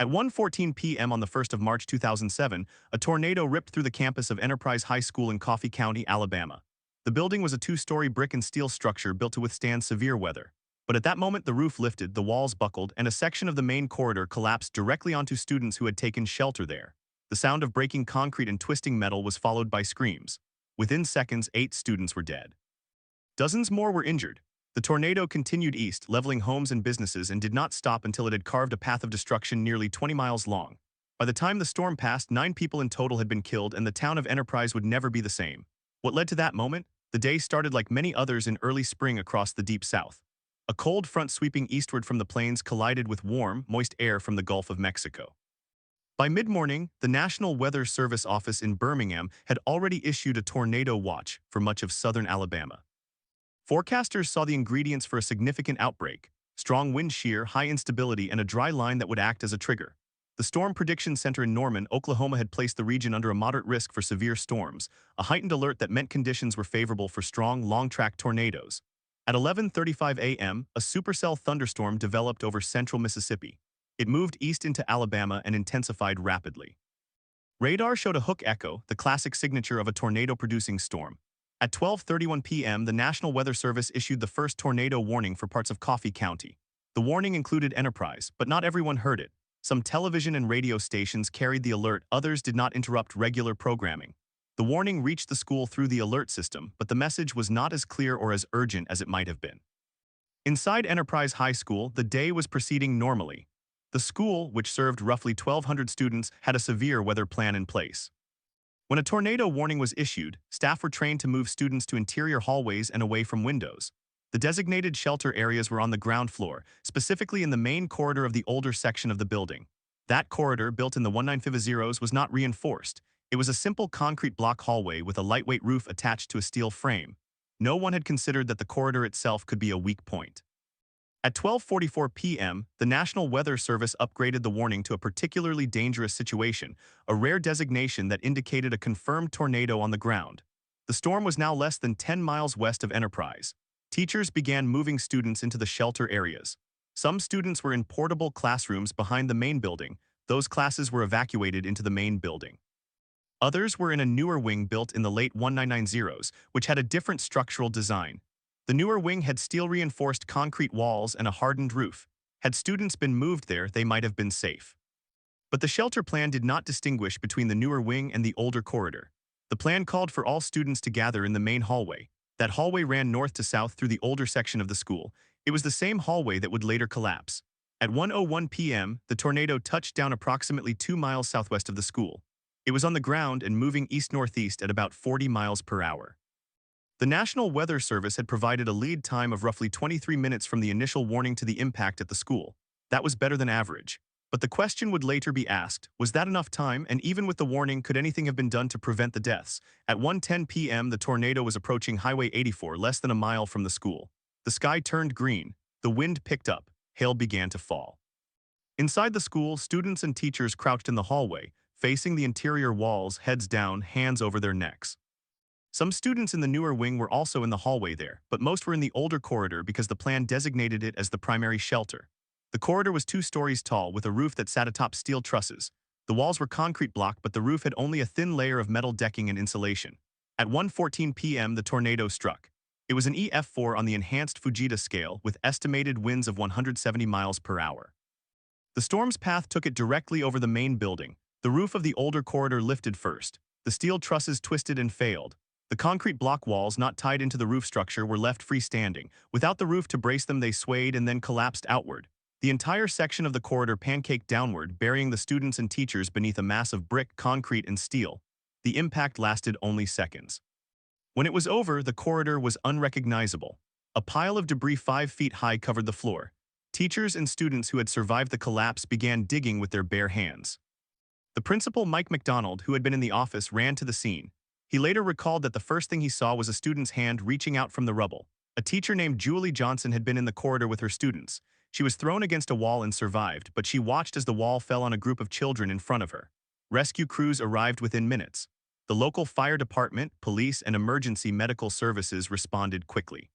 At 1:14 p.m. on the 1st of March 2007, a tornado ripped through the campus of Enterprise High School in Coffee County, Alabama. The building was a two-story brick and steel structure built to withstand severe weather. But at that moment, the roof lifted, the walls buckled, and a section of the main corridor collapsed directly onto students who had taken shelter there. The sound of breaking concrete and twisting metal was followed by screams. Within seconds, 8 students were dead. Dozens more were injured. The tornado continued east, leveling homes and businesses, and did not stop until it had carved a path of destruction nearly 20 miles long. By the time the storm passed, 9 people in total had been killed, and the town of Enterprise would never be the same. What led to that moment? The day started like many others in early spring across the deep south. A cold front sweeping eastward from the plains collided with warm, moist air from the Gulf of Mexico. By mid-morning, the National Weather Service office in Birmingham had already issued a tornado watch for much of southern Alabama. Forecasters saw the ingredients for a significant outbreak: strong wind shear, high instability, and a dry line that would act as a trigger. The Storm Prediction Center in Norman, Oklahoma had placed the region under a moderate risk for severe storms, a heightened alert that meant conditions were favorable for strong, long-track tornadoes. At 11:35 a.m., a supercell thunderstorm developed over central Mississippi. It moved east into Alabama and intensified rapidly. Radar showed a hook echo, the classic signature of a tornado-producing storm. At 12:31 p.m., the National Weather Service issued the first tornado warning for parts of Coffee County. The warning included Enterprise, but not everyone heard it. Some television and radio stations carried the alert, others did not interrupt regular programming. The warning reached the school through the alert system, but the message was not as clear or as urgent as it might have been. Inside Enterprise High School, the day was proceeding normally. The school, which served roughly 1,200 students, had a severe weather plan in place. When a tornado warning was issued, staff were trained to move students to interior hallways and away from windows. The designated shelter areas were on the ground floor, specifically in the main corridor of the older section of the building. That corridor, built in the 1950s, was not reinforced. It was a simple concrete block hallway with a lightweight roof attached to a steel frame. No one had considered that the corridor itself could be a weak point. At 12:44 p.m., the National Weather Service upgraded the warning to a particularly dangerous situation, a rare designation that indicated a confirmed tornado on the ground. The storm was now less than 10 miles west of Enterprise. Teachers began moving students into the shelter areas. Some students were in portable classrooms behind the main building. Those classes were evacuated into the main building. Others were in a newer wing built in the late 1990s, which had a different structural design. The newer wing had steel-reinforced concrete walls and a hardened roof. Had students been moved there, they might have been safe. But the shelter plan did not distinguish between the newer wing and the older corridor. The plan called for all students to gather in the main hallway. That hallway ran north to south through the older section of the school. It was the same hallway that would later collapse. At 1:01 p.m., the tornado touched down approximately 2 miles southwest of the school. It was on the ground and moving east-northeast at about 40 miles per hour. The National Weather Service had provided a lead time of roughly 23 minutes from the initial warning to the impact at the school. That was better than average. But the question would later be asked, was that enough time, and even with the warning, could anything have been done to prevent the deaths? At 1:10 p.m., the tornado was approaching Highway 84, less than a mile from the school. The sky turned green, the wind picked up, hail began to fall. Inside the school, students and teachers crouched in the hallway, facing the interior walls, heads down, hands over their necks. Some students in the newer wing were also in the hallway there, but most were in the older corridor because the plan designated it as the primary shelter. The corridor was 2 stories tall with a roof that sat atop steel trusses. The walls were concrete block, but the roof had only a thin layer of metal decking and insulation. At 1:14 p.m., the tornado struck. It was an EF4 on the enhanced Fujita scale with estimated winds of 170 miles per hour. The storm's path took it directly over the main building. The roof of the older corridor lifted first. The steel trusses twisted and failed. The concrete block walls not tied into the roof structure were left freestanding. Without the roof to brace them, they swayed and then collapsed outward. The entire section of the corridor pancaked downward, burying the students and teachers beneath a mass of brick, concrete, and steel. The impact lasted only seconds. When it was over, the corridor was unrecognizable. A pile of debris 5 feet high covered the floor. Teachers and students who had survived the collapse began digging with their bare hands. The principal, Mike McDonald, who had been in the office, ran to the scene. He later recalled that the first thing he saw was a student's hand reaching out from the rubble. A teacher named Julie Johnson had been in the corridor with her students. She was thrown against a wall and survived, but she watched as the wall fell on a group of children in front of her. Rescue crews arrived within minutes. The local fire department, police, and emergency medical services responded quickly.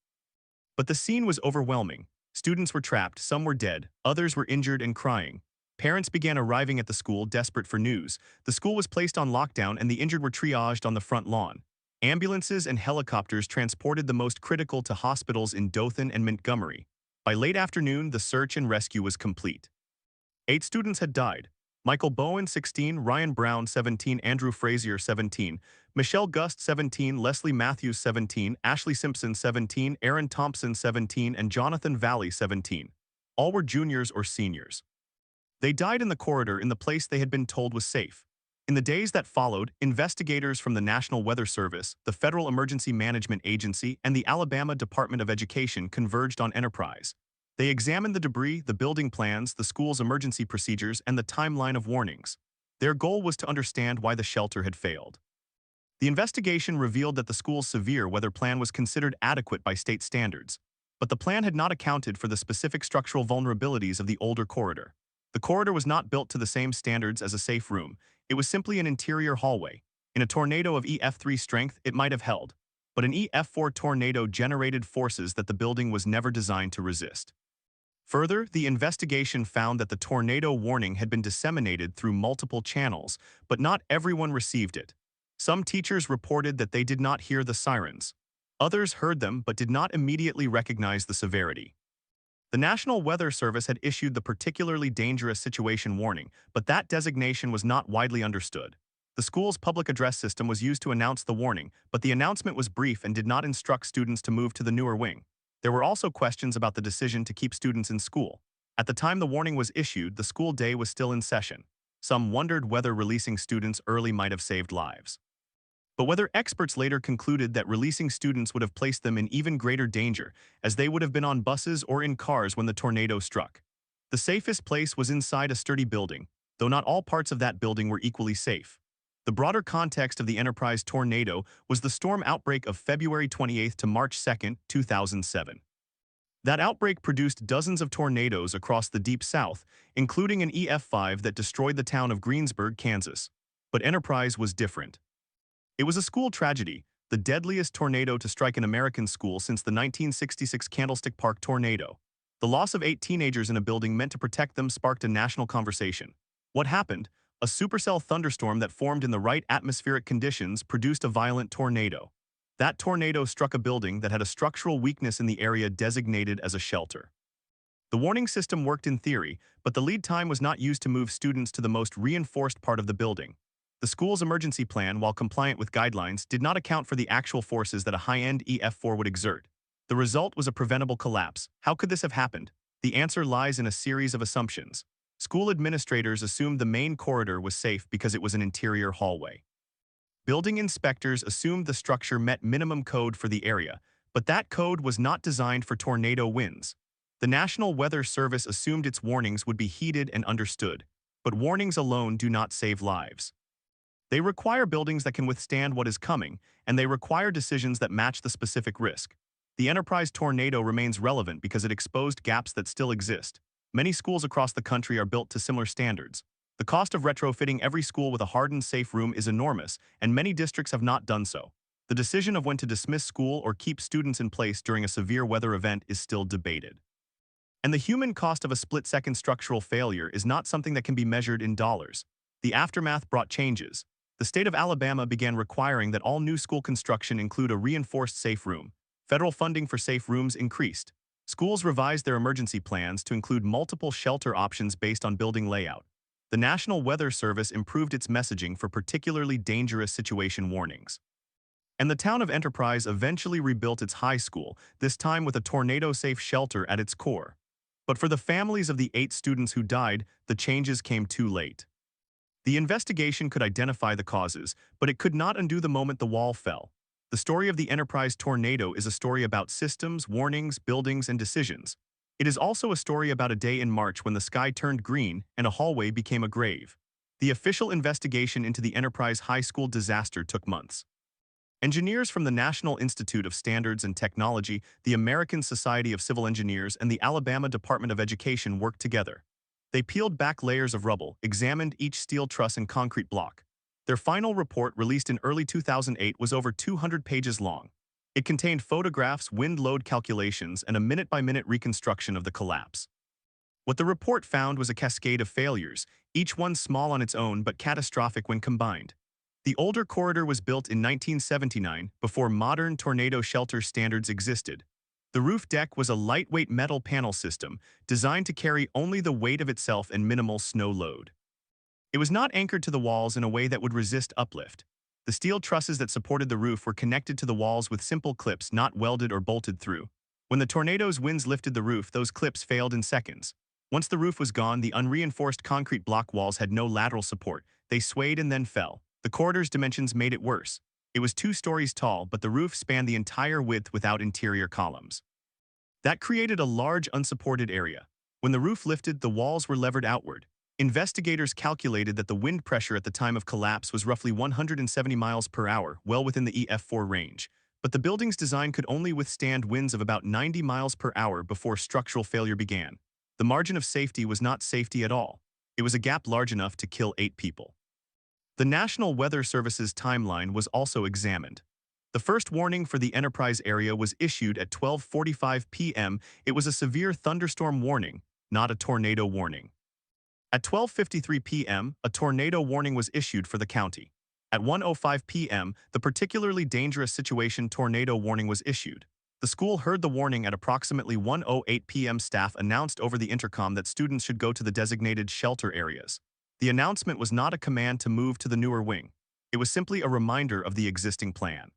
But the scene was overwhelming. Students were trapped, some were dead, others were injured and crying. Parents began arriving at the school desperate for news. The school was placed on lockdown and the injured were triaged on the front lawn. Ambulances and helicopters transported the most critical to hospitals in Dothan and Montgomery. By late afternoon, the search and rescue was complete. 8 students had died. Michael Bowen, 16, Ryan Brown, 17, Andrew Frazier, 17, Michelle Gust, 17, Leslie Matthews, 17, Ashley Simpson, 17, Aaron Thompson, 17, and Jonathan Valley, 17. All were juniors or seniors. They died in the corridor in the place they had been told was safe. In the days that followed, investigators from the National Weather Service, the Federal Emergency Management Agency, and the Alabama Department of Education converged on Enterprise. They examined the debris, the building plans, the school's emergency procedures, and the timeline of warnings. Their goal was to understand why the shelter had failed. The investigation revealed that the school's severe weather plan was considered adequate by state standards, but the plan had not accounted for the specific structural vulnerabilities of the older corridor. The corridor was not built to the same standards as a safe room. It was simply an interior hallway. In a tornado of EF3 strength, it might have held, but an EF4 tornado generated forces that the building was never designed to resist. Further, the investigation found that the tornado warning had been disseminated through multiple channels, but not everyone received it. Some teachers reported that they did not hear the sirens. Others heard them but did not immediately recognize the severity. The National Weather Service had issued the particularly dangerous situation warning, but that designation was not widely understood. The school's public address system was used to announce the warning, but the announcement was brief and did not instruct students to move to the newer wing. There were also questions about the decision to keep students in school. At the time the warning was issued, the school day was still in session. Some wondered whether releasing students early might have saved lives. But whether experts later concluded that releasing students would have placed them in even greater danger, as they would have been on buses or in cars when the tornado struck. The safest place was inside a sturdy building, though not all parts of that building were equally safe. The broader context of the Enterprise tornado was the storm outbreak of February 28 to March 2, 2007. That outbreak produced dozens of tornadoes across the Deep South, including an EF5 that destroyed the town of Greensburg, Kansas. But Enterprise was different. It was a school tragedy, the deadliest tornado to strike an American school since the 1966 Candlestick Park tornado. The loss of 8 teenagers in a building meant to protect them sparked a national conversation. What happened? A supercell thunderstorm that formed in the right atmospheric conditions produced a violent tornado. That tornado struck a building that had a structural weakness in the area designated as a shelter. The warning system worked in theory, but the lead time was not used to move students to the most reinforced part of the building. The school's emergency plan, while compliant with guidelines, did not account for the actual forces that a high-end EF4 would exert. The result was a preventable collapse. How could this have happened? The answer lies in a series of assumptions. School administrators assumed the main corridor was safe because it was an interior hallway. Building inspectors assumed the structure met minimum code for the area, but that code was not designed for tornado winds. The National Weather Service assumed its warnings would be heeded and understood, but warnings alone do not save lives. They require buildings that can withstand what is coming, and they require decisions that match the specific risk. The Enterprise tornado remains relevant because it exposed gaps that still exist. Many schools across the country are built to similar standards. The cost of retrofitting every school with a hardened safe room is enormous, and many districts have not done so. The decision of when to dismiss school or keep students in place during a severe weather event is still debated. And the human cost of a split-second structural failure is not something that can be measured in dollars. The aftermath brought changes. The state of Alabama began requiring that all new school construction include a reinforced safe room. Federal funding for safe rooms increased. Schools revised their emergency plans to include multiple shelter options based on building layout. The National Weather Service improved its messaging for particularly dangerous situation warnings. And the town of Enterprise eventually rebuilt its high school, this time with a tornado-safe shelter at its core. But for the families of the 8 students who died, the changes came too late. The investigation could identify the causes, but it could not undo the moment the wall fell. The story of the Enterprise tornado is a story about systems, warnings, buildings, and decisions. It is also a story about a day in March when the sky turned green and a hallway became a grave. The official investigation into the Enterprise High School disaster took months. Engineers from the National Institute of Standards and Technology, the American Society of Civil Engineers, and the Alabama Department of Education worked together. They peeled back layers of rubble, examined each steel truss and concrete block. Their final report, released in early 2008, was over 200 pages long. It contained photographs, wind load calculations, and a minute-by-minute reconstruction of the collapse. What the report found was a cascade of failures, each one small on its own but catastrophic when combined. The older corridor was built in 1979 before modern tornado shelter standards existed. The roof deck was a lightweight metal panel system designed to carry only the weight of itself and minimal snow load. It was not anchored to the walls in a way that would resist uplift. The steel trusses that supported the roof were connected to the walls with simple clips not welded or bolted through. When the tornado's winds lifted the roof, those clips failed in seconds. Once the roof was gone, the unreinforced concrete block walls had no lateral support. They swayed and then fell. The corridor's dimensions made it worse. It was 2 stories tall, but the roof spanned the entire width without interior columns. That created a large unsupported area. When the roof lifted, the walls were levered outward. Investigators calculated that the wind pressure at the time of collapse was roughly 170 miles per hour, well within the EF4 range. But the building's design could only withstand winds of about 90 miles per hour before structural failure began. The margin of safety was not safety at all. It was a gap large enough to kill 8 people. The National Weather Service's timeline was also examined. The first warning for the Enterprise area was issued at 12:45 p.m. It was a severe thunderstorm warning, not a tornado warning. At 12:53 p.m., a tornado warning was issued for the county. At 1:05 p.m., the particularly dangerous situation tornado warning was issued. The school heard the warning at approximately 1:08 p.m. Staff announced over the intercom that students should go to the designated shelter areas. The announcement was not a command to move to the newer wing. It was simply a reminder of the existing plan.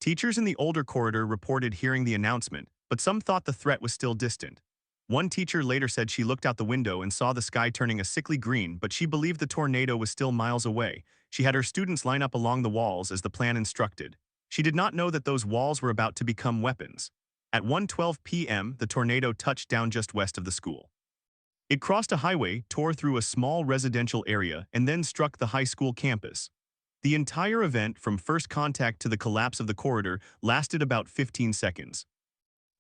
Teachers in the older corridor reported hearing the announcement, but some thought the threat was still distant. One teacher later said she looked out the window and saw the sky turning a sickly green, but she believed the tornado was still miles away. She had her students line up along the walls as the plan instructed. She did not know that those walls were about to become weapons. At 1:12 p.m., the tornado touched down just west of the school. It crossed a highway, tore through a small residential area, and then struck the high school campus. The entire event, from first contact to the collapse of the corridor, lasted about 15 seconds.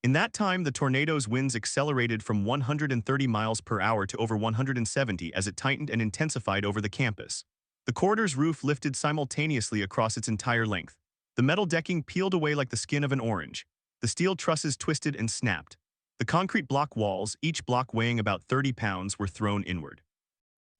In that time, the tornado's winds accelerated from 130 miles per hour to over 170 as it tightened and intensified over the campus. The corridor's roof lifted simultaneously across its entire length. The metal decking peeled away like the skin of an orange. The steel trusses twisted and snapped. The concrete block walls, each block weighing about 30 pounds, were thrown inward.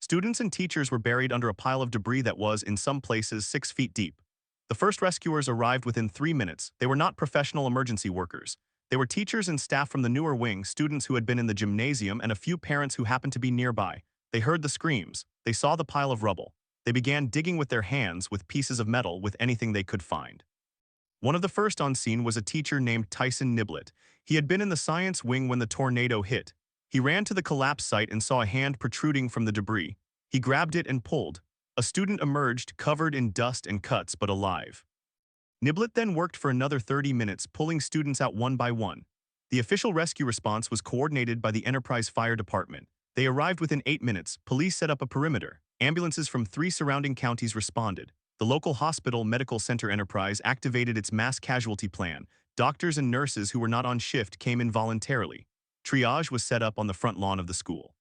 Students and teachers were buried under a pile of debris that was, in some places, 6 feet deep. The first rescuers arrived within 3 minutes. They were not professional emergency workers. They were teachers and staff from the newer wing, students who had been in the gymnasium, and a few parents who happened to be nearby. They heard the screams. They saw the pile of rubble. They began digging with their hands, with pieces of metal, with anything they could find. One of the first on scene was a teacher named Tyson Niblett. He had been in the science wing when the tornado hit. He ran to the collapse site and saw a hand protruding from the debris. He grabbed it and pulled. A student emerged, covered in dust and cuts, but alive. Niblett then worked for another 30 minutes, pulling students out one by one. The official rescue response was coordinated by the Enterprise Fire Department. They arrived within 8 minutes. Police set up a perimeter. Ambulances from 3 surrounding counties responded. The local hospital medical center Enterprise activated its mass casualty plan. Doctors and nurses who were not on shift came in voluntarily. Triage was set up on the front lawn of the school.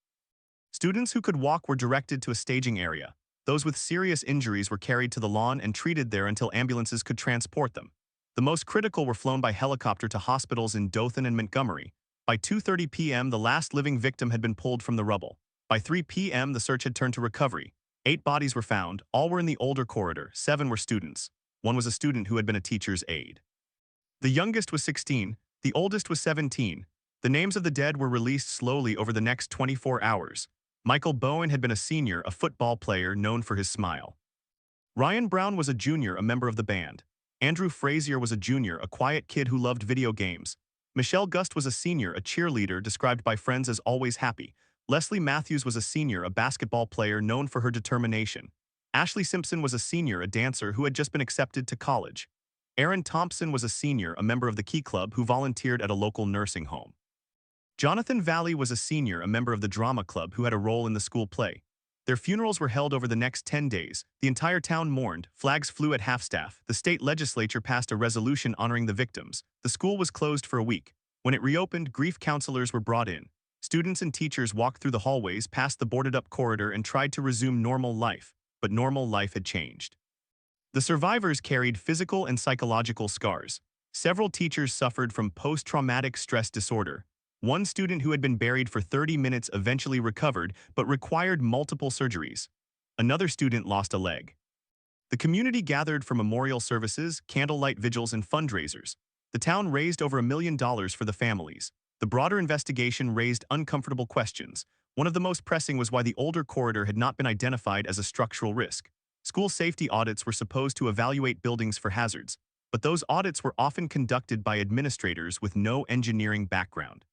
Students who could walk were directed to a staging area. Those with serious injuries were carried to the lawn and treated there until ambulances could transport them. The most critical were flown by helicopter to hospitals in Dothan and Montgomery. By 2:30 p.m., the last living victim had been pulled from the rubble. By 3 p.m., the search had turned to recovery. 8 bodies were found. All were in the older corridor. 7 were students. 1 was a student who had been a teacher's aide. The youngest was 16. The oldest was 17. The names of the dead were released slowly over the next 24 hours. Michael Bowen had been a senior, a football player known for his smile. Ryan Brown was a junior, a member of the band. Andrew Frazier was a junior, a quiet kid who loved video games. Michelle Gust was a senior, a cheerleader described by friends as always happy. Leslie Matthews was a senior, a basketball player known for her determination. Ashley Simpson was a senior, a dancer who had just been accepted to college. Aaron Thompson was a senior, a member of the Key Club who volunteered at a local nursing home. Jonathan Valley was a senior, a member of the drama club who had a role in the school play. Their funerals were held over the next 10 days. The entire town mourned. Flags flew at half-staff. The state legislature passed a resolution honoring the victims. The school was closed for a week. When it reopened, grief counselors were brought in. Students and teachers walked through the hallways, past the boarded-up corridor, and tried to resume normal life. But normal life had changed. The survivors carried physical and psychological scars. Several teachers suffered from post-traumatic stress disorder. One student who had been buried for 30 minutes eventually recovered but required multiple surgeries. Another student lost a leg. The community gathered for memorial services, candlelight vigils, and fundraisers. The town raised over $1 million for the families. The broader investigation raised uncomfortable questions. One of the most pressing was why the older corridor had not been identified as a structural risk. School safety audits were supposed to evaluate buildings for hazards, but those audits were often conducted by administrators with no engineering background.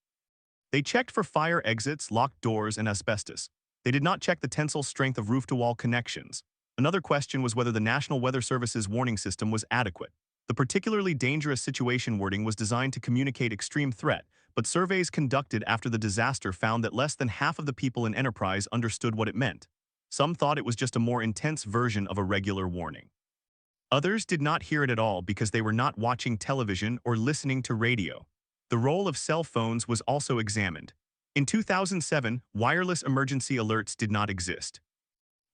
They checked for fire exits, locked doors, and asbestos. They did not check the tensile strength of roof-to-wall connections. Another question was whether the National Weather Service's warning system was adequate. The particularly dangerous situation wording was designed to communicate extreme threat, but surveys conducted after the disaster found that less than half of the people in Enterprise understood what it meant. Some thought it was just a more intense version of a regular warning. Others did not hear it at all because they were not watching television or listening to radio. The role of cell phones was also examined. In 2007, wireless emergency alerts did not exist.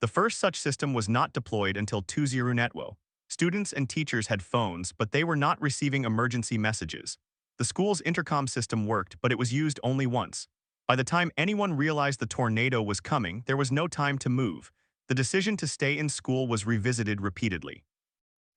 The first such system was not deployed until 20netwo. Students and teachers had phones, but they were not receiving emergency messages. The school's intercom system worked, but it was used only once. By the time anyone realized the tornado was coming, there was no time to move. The decision to stay in school was revisited repeatedly.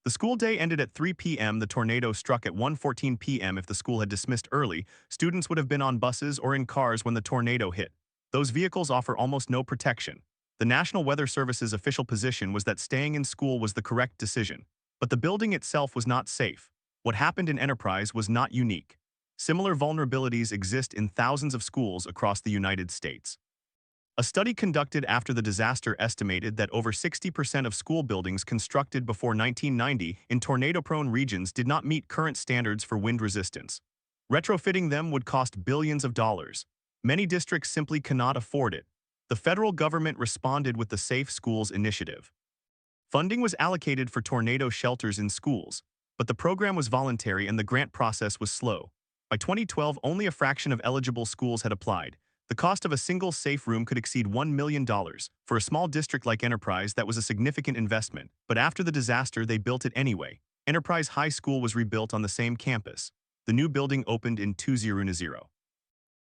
The school day ended at 3 p.m. The tornado struck at 1:14 p.m. If the school had dismissed early, students would have been on buses or in cars when the tornado hit. Those vehicles offer almost no protection. The National Weather Service's official position was that staying in school was the correct decision. But the building itself was not safe. What happened in Enterprise was not unique. Similar vulnerabilities exist in thousands of schools across the United States. A study conducted after the disaster estimated that over 60% of school buildings constructed before 1990 in tornado-prone regions did not meet current standards for wind resistance. Retrofitting them would cost billions of dollars. Many districts simply cannot afford it. The federal government responded with the Safe Schools Initiative. Funding was allocated for tornado shelters in schools, but the program was voluntary and the grant process was slow. By 2012, only a fraction of eligible schools had applied. The cost of a single safe room could exceed $1 million. For a small district like Enterprise, that was a significant investment, but after the disaster, they built it anyway. Enterprise High School was rebuilt on the same campus. The new building opened in 2010.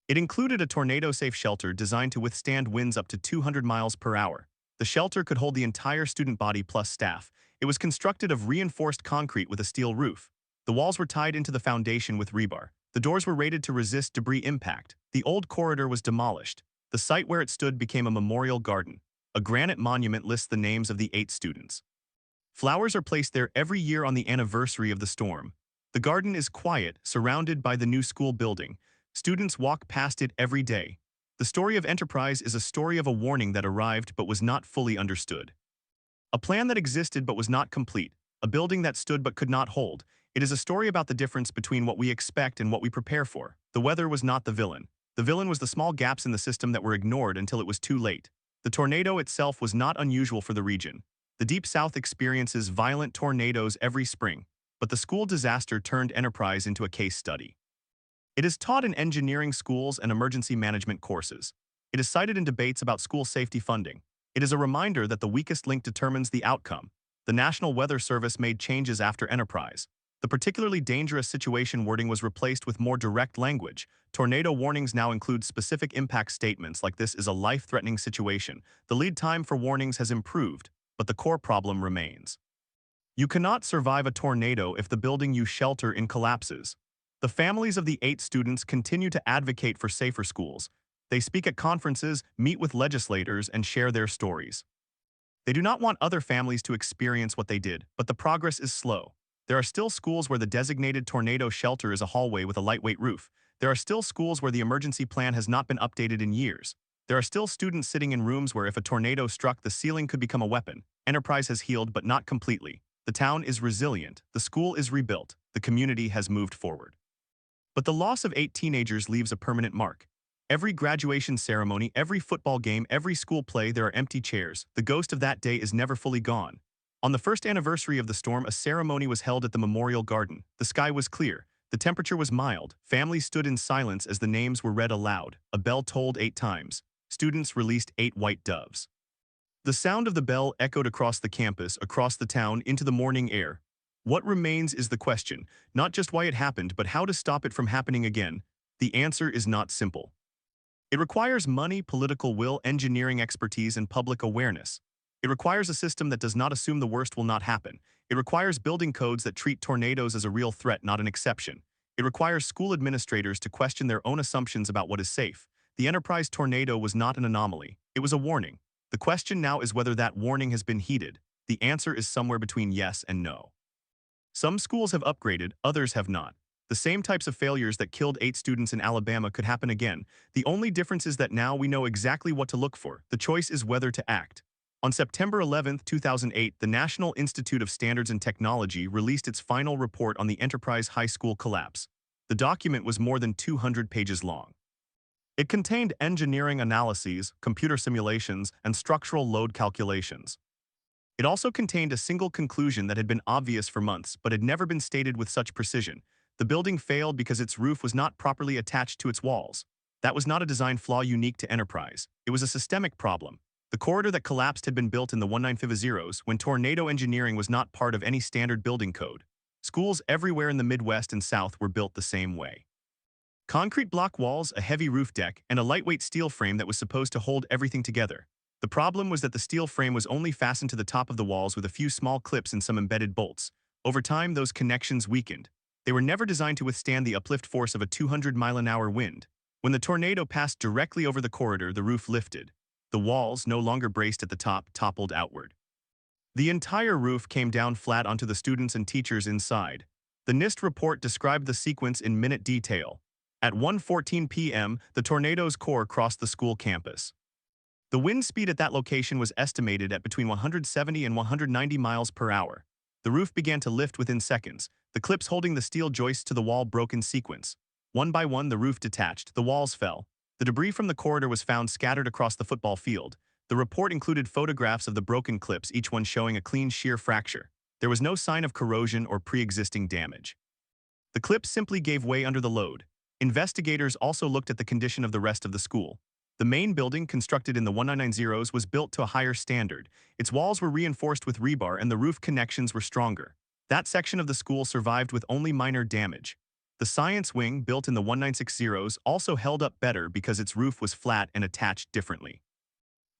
It included a tornado-safe shelter designed to withstand winds up to 200 miles per hour. The shelter could hold the entire student body plus staff. It was constructed of reinforced concrete with a steel roof. The walls were tied into the foundation with rebar. The doors were rated to resist debris impact. The old corridor was demolished. The site where it stood became a memorial garden. A granite monument lists the names of the 8 students. Flowers are placed there every year on the anniversary of the storm. The garden is quiet, surrounded by the new school building. Students walk past it every day. The story of Enterprise is a story of a warning that arrived but was not fully understood. A plan that existed but was not complete. A building that stood but could not hold. It is a story about the difference between what we expect and what we prepare for. The weather was not the villain. The villain was the small gaps in the system that were ignored until it was too late. The tornado itself was not unusual for the region. The Deep South experiences violent tornadoes every spring, but the school disaster turned Enterprise into a case study. It is taught in engineering schools and emergency management courses. It is cited in debates about school safety funding. It is a reminder that the weakest link determines the outcome. The National Weather Service made changes after Enterprise. The particularly dangerous situation wording was replaced with more direct language. Tornado warnings now include specific impact statements like this is a life-threatening situation. The lead time for warnings has improved, but the core problem remains. You cannot survive a tornado if the building you shelter in collapses. The families of the 8 students continue to advocate for safer schools. They speak at conferences, meet with legislators, and share their stories. They do not want other families to experience what they did, but the progress is slow. There are still schools where the designated tornado shelter is a hallway with a lightweight roof. There are still schools where the emergency plan has not been updated in years. There are still students sitting in rooms where if a tornado struck, the ceiling could become a weapon. Enterprise has healed, but not completely. The town is resilient. The school is rebuilt. The community has moved forward. But the loss of 8 teenagers leaves a permanent mark. Every graduation ceremony, every football game, every school play, there are empty chairs. The ghost of that day is never fully gone. On the first anniversary of the storm, a ceremony was held at the Memorial Garden. The sky was clear. The temperature was mild. Families stood in silence as the names were read aloud. A bell tolled 8 times. Students released 8 white doves. The sound of the bell echoed across the campus, across the town, into the morning air. What remains is the question, not just why it happened, but how to stop it from happening again. The answer is not simple. It requires money, political will, engineering expertise, and public awareness. It requires a system that does not assume the worst will not happen. It requires building codes that treat tornadoes as a real threat, not an exception. It requires school administrators to question their own assumptions about what is safe. The Enterprise tornado was not an anomaly. It was a warning. The question now is whether that warning has been heeded. The answer is somewhere between yes and no. Some schools have upgraded, others have not. The same types of failures that killed 8 students in Alabama could happen again. The only difference is that now we know exactly what to look for. The choice is whether to act. On September 11, 2008, the National Institute of Standards and Technology released its final report on the Enterprise High School collapse. The document was more than 200 pages long. It contained engineering analyses, computer simulations, and structural load calculations. It also contained a single conclusion that had been obvious for months but had never been stated with such precision. The building failed because its roof was not properly attached to its walls. That was not a design flaw unique to Enterprise. It was a systemic problem. The corridor that collapsed had been built in the 1950s when tornado engineering was not part of any standard building code. Schools everywhere in the Midwest and South were built the same way. Concrete block walls, a heavy roof deck, and a lightweight steel frame that was supposed to hold everything together. The problem was that the steel frame was only fastened to the top of the walls with a few small clips and some embedded bolts. Over time, those connections weakened. They were never designed to withstand the uplift force of a 200-mile-an-hour wind. When the tornado passed directly over the corridor, the roof lifted. The walls, no longer braced at the top, toppled outward. The entire roof came down flat onto the students and teachers inside. The NIST report described the sequence in minute detail. At 1:14 p.m., the tornado's core crossed the school campus. The wind speed at that location was estimated at between 170 and 190 miles per hour. The roof began to lift within seconds. The clips holding the steel joists to the wall broke in sequence. One by one, the roof detached. The walls fell. The debris from the corridor was found scattered across the football field. The report included photographs of the broken clips, each one showing a clean shear fracture. There was no sign of corrosion or pre-existing damage. The clips simply gave way under the load. Investigators also looked at the condition of the rest of the school. The main building, constructed in the 1990s, was built to a higher standard. Its walls were reinforced with rebar and the roof connections were stronger. That section of the school survived with only minor damage. The science wing, built in the 1960s, also held up better because its roof was flat and attached differently.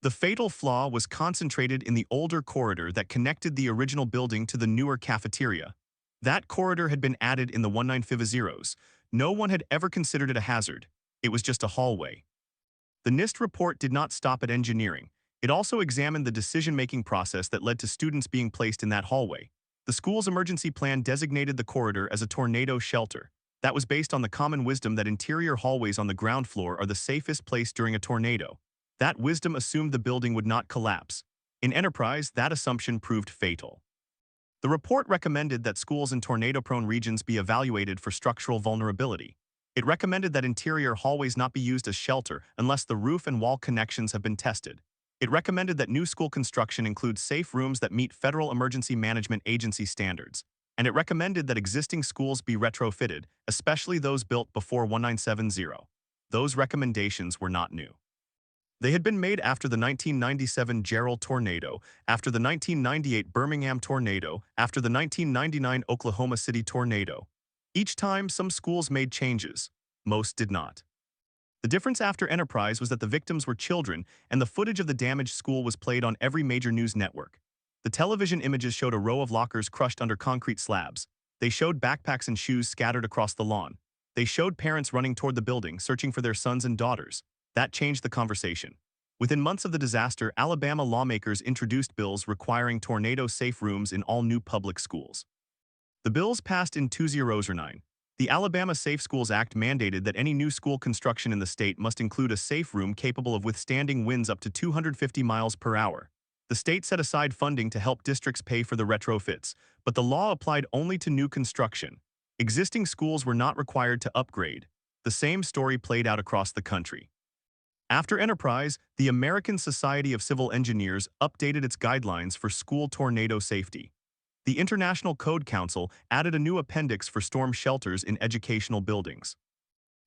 The fatal flaw was concentrated in the older corridor that connected the original building to the newer cafeteria. That corridor had been added in the 1950s. No one had ever considered it a hazard. It was just a hallway. The NIST report did not stop at engineering. It also examined the decision-making process that led to students being placed in that hallway. The school's emergency plan designated the corridor as a tornado shelter. That was based on the common wisdom that interior hallways on the ground floor are the safest place during a tornado. That wisdom assumed the building would not collapse. In Enterprise, that assumption proved fatal. The report recommended that schools in tornado-prone regions be evaluated for structural vulnerability. It recommended that interior hallways not be used as shelter unless the roof and wall connections have been tested. It recommended that new school construction include safe rooms that meet Federal Emergency Management Agency standards. And it recommended that existing schools be retrofitted, especially those built before 1970. Those recommendations were not new. They had been made after the 1997 Gerald tornado, after the 1998 Birmingham tornado, after the 1999 Oklahoma City tornado. Each time, some schools made changes. Most did not. The difference after Enterprise was that the victims were children, and the footage of the damaged school was played on every major news network. The television images showed a row of lockers crushed under concrete slabs. They showed backpacks and shoes scattered across the lawn. They showed parents running toward the building, searching for their sons and daughters. That changed the conversation. Within months of the disaster, Alabama lawmakers introduced bills requiring tornado-safe rooms in all new public schools. The bills passed in 2009. The Alabama Safe Schools Act mandated that any new school construction in the state must include a safe room capable of withstanding winds up to 250 miles per hour. The state set aside funding to help districts pay for the retrofits, but the law applied only to new construction. Existing schools were not required to upgrade. The same story played out across the country. After Enterprise, the American Society of Civil Engineers updated its guidelines for school tornado safety. The International Code Council added a new appendix for storm shelters in educational buildings.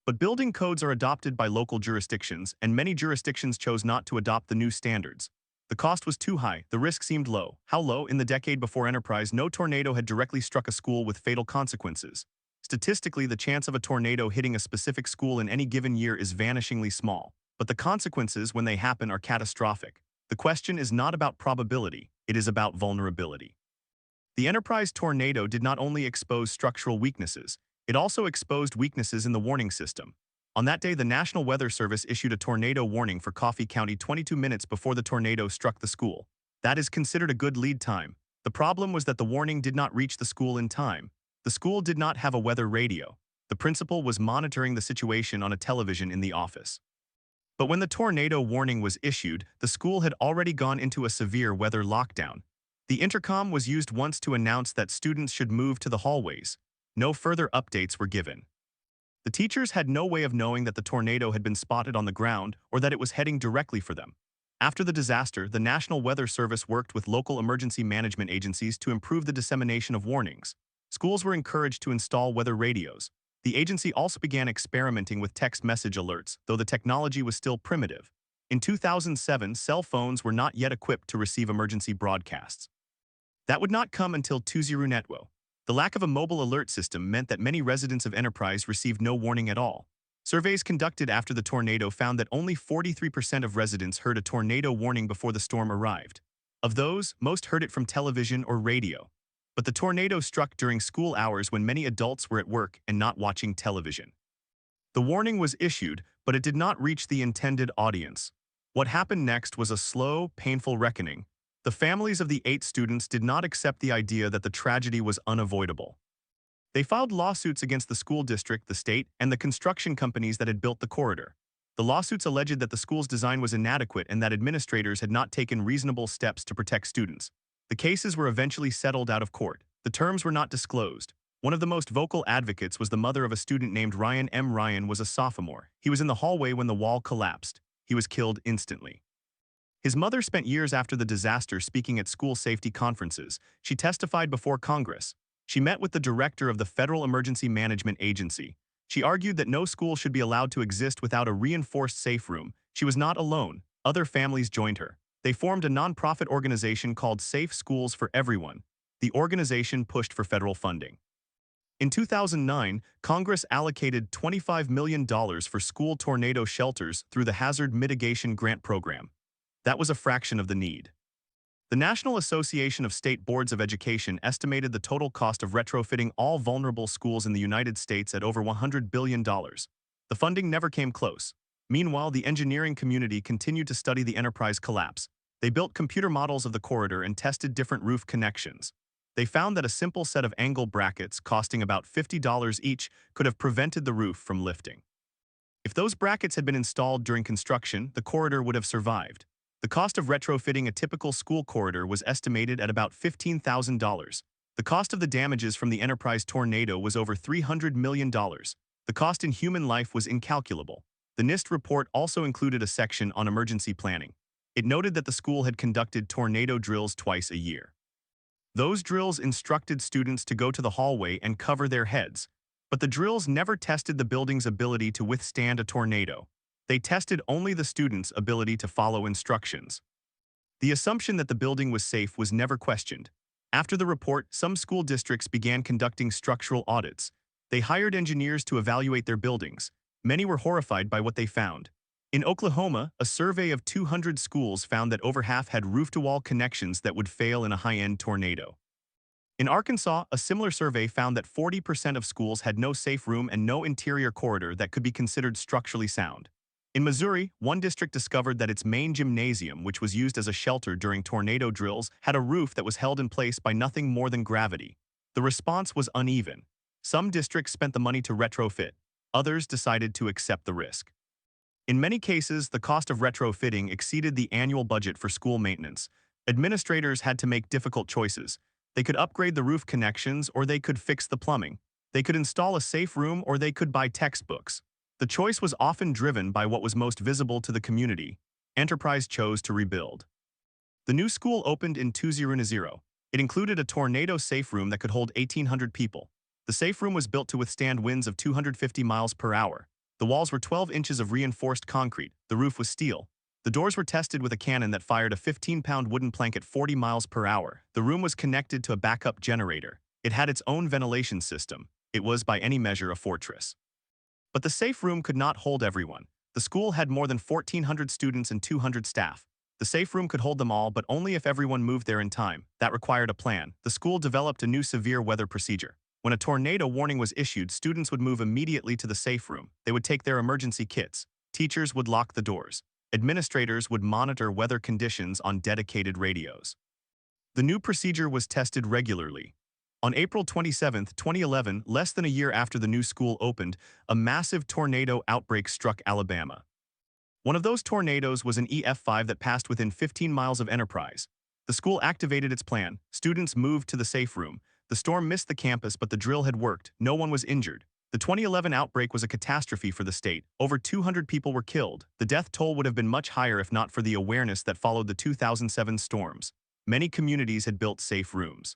But building codes are adopted by local jurisdictions, and many jurisdictions chose not to adopt the new standards. The cost was too high, the risk seemed low. How low? In the decade before Enterprise, no tornado had directly struck a school with fatal consequences. Statistically, the chance of a tornado hitting a specific school in any given year is vanishingly small, but the consequences when they happen are catastrophic. The question is not about probability, it is about vulnerability. The Enterprise tornado did not only expose structural weaknesses, it also exposed weaknesses in the warning system. On that day, the National Weather Service issued a tornado warning for Coffee County 22 minutes before the tornado struck the school. That is considered a good lead time. The problem was that the warning did not reach the school in time. The school did not have a weather radio. The principal was monitoring the situation on a television in the office. But when the tornado warning was issued, the school had already gone into a severe weather lockdown. The intercom was used once to announce that students should move to the hallways. No further updates were given. The teachers had no way of knowing that the tornado had been spotted on the ground or that it was heading directly for them. After the disaster, the National Weather Service worked with local emergency management agencies to improve the dissemination of warnings. Schools were encouraged to install weather radios. The agency also began experimenting with text message alerts, though the technology was still primitive. In 2007, cell phones were not yet equipped to receive emergency broadcasts. That would not come until 2010. The lack of a mobile alert system meant that many residents of Enterprise received no warning at all. Surveys conducted after the tornado found that only 43% of residents heard a tornado warning before the storm arrived. Of those, most heard it from television or radio. But the tornado struck during school hours when many adults were at work and not watching television. The warning was issued, but it did not reach the intended audience. What happened next was a slow, painful reckoning. The families of the 8 students did not accept the idea that the tragedy was unavoidable. They filed lawsuits against the school district, the state, and the construction companies that had built the corridor. The lawsuits alleged that the school's design was inadequate and that administrators had not taken reasonable steps to protect students. The cases were eventually settled out of court. The terms were not disclosed. One of the most vocal advocates was the mother of a student named Ryan M. Ryan was a sophomore. He was in the hallway when the wall collapsed. He was killed instantly. His mother spent years after the disaster speaking at school safety conferences. She testified before Congress. She met with the director of the Federal Emergency Management Agency. She argued that no school should be allowed to exist without a reinforced safe room. She was not alone. Other families joined her. They formed a nonprofit organization called Safe Schools for Everyone. The organization pushed for federal funding. In 2009, Congress allocated $25 million for school tornado shelters through the Hazard Mitigation Grant Program. That was a fraction of the need. The National Association of State Boards of Education estimated the total cost of retrofitting all vulnerable schools in the United States at over $100 billion. The funding never came close. Meanwhile, the engineering community continued to study the Enterprise collapse. They built computer models of the corridor and tested different roof connections. They found that a simple set of angle brackets costing about $50 each could have prevented the roof from lifting. If those brackets had been installed during construction, the corridor would have survived. The cost of retrofitting a typical school corridor was estimated at about $15,000. The cost of the damages from the Enterprise tornado was over $300 million. The cost in human life was incalculable. The NIST report also included a section on emergency planning. It noted that the school had conducted tornado drills twice a year. Those drills instructed students to go to the hallway and cover their heads. But the drills never tested the building's ability to withstand a tornado. They tested only the students' ability to follow instructions. The assumption that the building was safe was never questioned. After the report, some school districts began conducting structural audits. They hired engineers to evaluate their buildings. Many were horrified by what they found. In Oklahoma, a survey of 200 schools found that over half had roof-to-wall connections that would fail in a high-end tornado. In Arkansas, a similar survey found that 40% of schools had no safe room and no interior corridor that could be considered structurally sound. In Missouri, one district discovered that its main gymnasium, which was used as a shelter during tornado drills, had a roof that was held in place by nothing more than gravity. The response was uneven. Some districts spent the money to retrofit. Others decided to accept the risk. In many cases, the cost of retrofitting exceeded the annual budget for school maintenance. Administrators had to make difficult choices. They could upgrade the roof connections or they could fix the plumbing. They could install a safe room or they could buy textbooks. The choice was often driven by what was most visible to the community. Enterprise chose to rebuild. The new school opened in 2010. It included a tornado safe room that could hold 1,800 people. The safe room was built to withstand winds of 250 miles per hour. The walls were 12 inches of reinforced concrete. The roof was steel. The doors were tested with a cannon that fired a 15-pound wooden plank at 40 miles per hour. The room was connected to a backup generator. It had its own ventilation system. It was by any measure a fortress. But the safe room could not hold everyone. The school had more than 1,400 students and 200 staff. The safe room could hold them all, but only if everyone moved there in time. That required a plan. The school developed a new severe weather procedure. When a tornado warning was issued, students would move immediately to the safe room. They would take their emergency kits. Teachers would lock the doors. Administrators would monitor weather conditions on dedicated radios. The new procedure was tested regularly. On April 27, 2011, less than a year after the new school opened, a massive tornado outbreak struck Alabama. One of those tornadoes was an EF5 that passed within 15 miles of Enterprise. The school activated its plan. Students moved to the safe room. The storm missed the campus, but the drill had worked. No one was injured. The 2011 outbreak was a catastrophe for the state. Over 200 people were killed. The death toll would have been much higher if not for the awareness that followed the 2007 storms. Many communities had built safe rooms.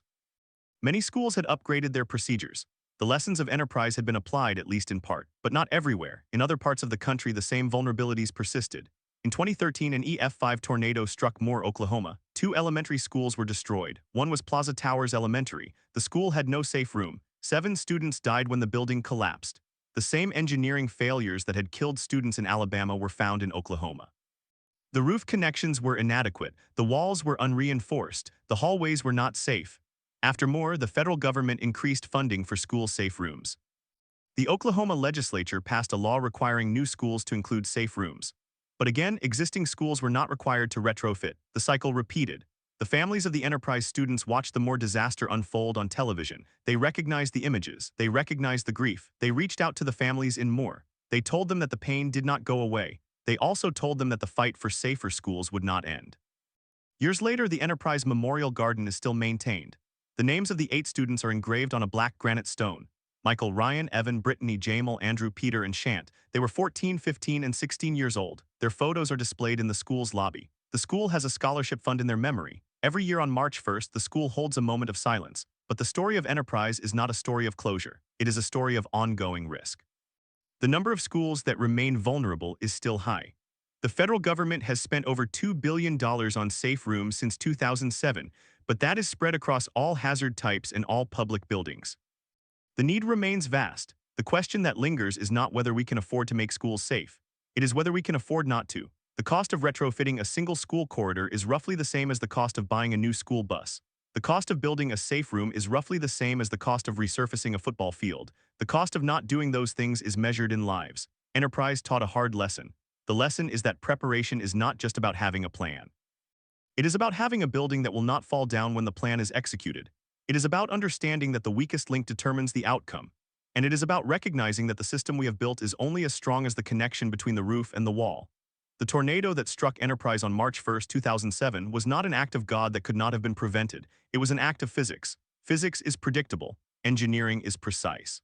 Many schools had upgraded their procedures. The lessons of Enterprise had been applied, at least in part, but not everywhere. In other parts of the country, the same vulnerabilities persisted. In 2013, an EF5 tornado struck Moore, Oklahoma. 2 elementary schools were destroyed. One was Plaza Towers Elementary. The school had no safe room. 7 students died when the building collapsed. The same engineering failures that had killed students in Alabama were found in Oklahoma. The roof connections were inadequate. The walls were unreinforced. The hallways were not safe. After Moore, the federal government increased funding for school safe rooms. The Oklahoma legislature passed a law requiring new schools to include safe rooms. But again, existing schools were not required to retrofit. The cycle repeated. The families of the Enterprise students watched the Moore disaster unfold on television. They recognized the images. They recognized the grief. They reached out to the families in Moore. They told them that the pain did not go away. They also told them that the fight for safer schools would not end. Years later, the Enterprise Memorial Garden is still maintained. The names of the 8 students are engraved on a black granite stone. Michael, Ryan, Evan, Brittany, Jamal, Andrew, Peter, and Shant. They were 14, 15, and 16 years old. Their photos are displayed in the school's lobby. The school has a scholarship fund in their memory. Every year on March 1st, the school holds a moment of silence. But the story of Enterprise is not a story of closure. It is a story of ongoing risk. The number of schools that remain vulnerable is still high. The federal government has spent over $2 billion on safe rooms since 2007, but that is spread across all hazard types and all public buildings. The need remains vast. The question that lingers is not whether we can afford to make schools safe. It is whether we can afford not to. The cost of retrofitting a single school corridor is roughly the same as the cost of buying a new school bus. The cost of building a safe room is roughly the same as the cost of resurfacing a football field. The cost of not doing those things is measured in lives. Enterprise taught a hard lesson. The lesson is that preparation is not just about having a plan. It is about having a building that will not fall down when the plan is executed. It is about understanding that the weakest link determines the outcome. And it is about recognizing that the system we have built is only as strong as the connection between the roof and the wall. The tornado that struck Enterprise on March 1, 2007 was not an act of God that could not have been prevented. It was an act of physics. Physics is predictable. Engineering is precise.